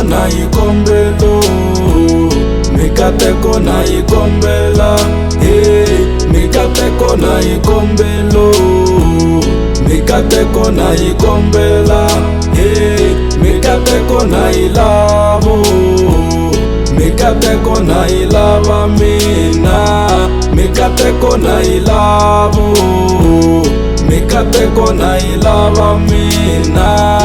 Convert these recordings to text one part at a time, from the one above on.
na ikombelo, mikateko na ikombela, mikateko na ikombelo, mikateko na ikombela, mikateko na ilavo, mikateko na ilava mina, mikateko na ilavo, mikateko na ilava mina.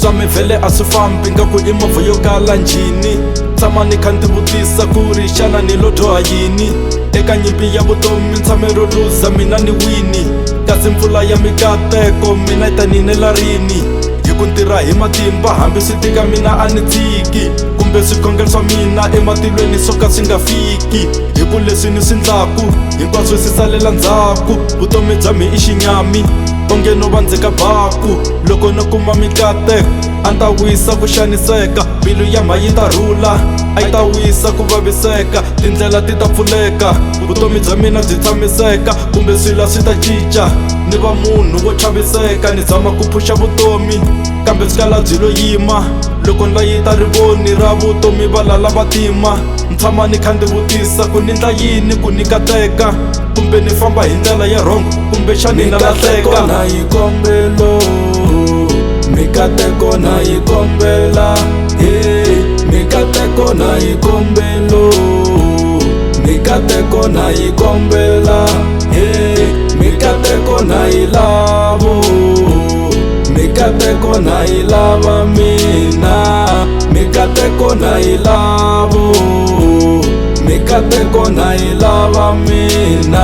Swami vhele a swi fambi ngaku i movha yo kala njhini, tshama ni kha ndzi vutisa ku ri xana ni lo dyoha yini. Eka nyimpi ya vutomi tshame ro luza mina ni wini, kasi mpfula ya mikateko mina yi ta ninela rini. Hi ku ntirha hi matimba hambi swi tika mina a ni tshiki, kumbe swikhongelo swa mina ematilweni swo ka swi nga fiki. Hi ku leswi ni swi ndlaku hinkwaswo swi salela ndzhaku, vutomi bya mi i xinyami onge no va ndzi ka baku. Loko no kuma mikateko a ni ta wisa ku xaniseka, mbilu ya mha yi ta rhula a yi ta wisa ku vaviseka. Tindlela ti ta pfuleka, vutomi bya mina byi tshamiseka, kumbe swilo swi ta cinca ni va munhu wo chaviseka. Ni zama ku phusha vutomi kambe byi kala byi lo yima, loko ni layita rivoni ra vutomi va lala va tima. Ni tshama ni kha ndzi vutisa ku ni ndla yini ku ni kateka, kumbe ni famba hi ndlela ya wrong kumbe xani na lahleka. Mikateko na ikombelo, mikateko na ikombela, mikateko na ikombelo, mikateko na ikombela, mikateko na ilavo, mikateko na ilava mina, mikateko na ilavo, mikateko na ilava mina.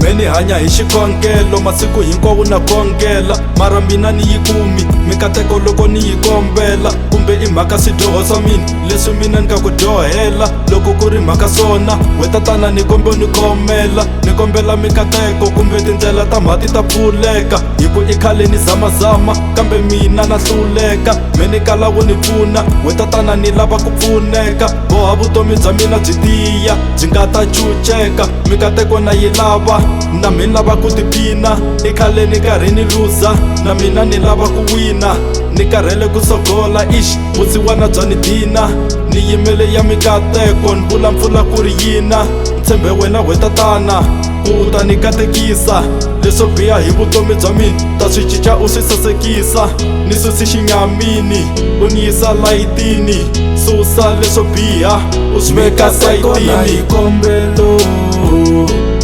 Meni hanya hi xikhongelo masiku hinkwawo na khongela, mara mina ni yi kumi mikateko loko ni yi kombela. Kumbe i mhaka swidyoho swa mina leswi mina ni nga ku dyohela, loko ku ri mhaka swona we tatana ni kombe ni khomela. Ni kombela mikateko kumbe tindlela ta mhati ta pfuleka, hi ku i khale ni zamazama kambe mina na hluleka. Meni kala wo ni pfuna we tatana ni lava ku pfuneka, boha vutomi bya mina byi tiya byi nga ta cuceka. Mikateko na yi lava na mina lava ku tiphina, i khale ni karhi ni luza na mina ni lava ku wina. Ni karhele ku sogola vusiwana bya ni dina, ni yimele ya mikateko ni vula mpfula ku ri yina. Ni tshembe wena we tatana ku ta ni katekisa, leswo biha hi vutomi bya mina ta swi cinca u swi sasekisa. Ni susi xinyamini u ni yisa layitini, susa leswo biha u swi veka sayitini.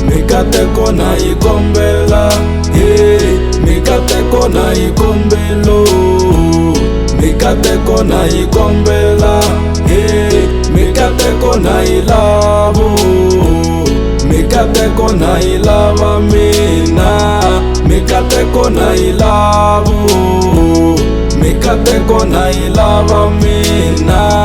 Mikateko na ikombela, mikateko na ikombelo, mikateko na ikombela, mikateko na ilavo, mikateko na ilava mina, mikateko na ilavo, mikateko na ilava mina.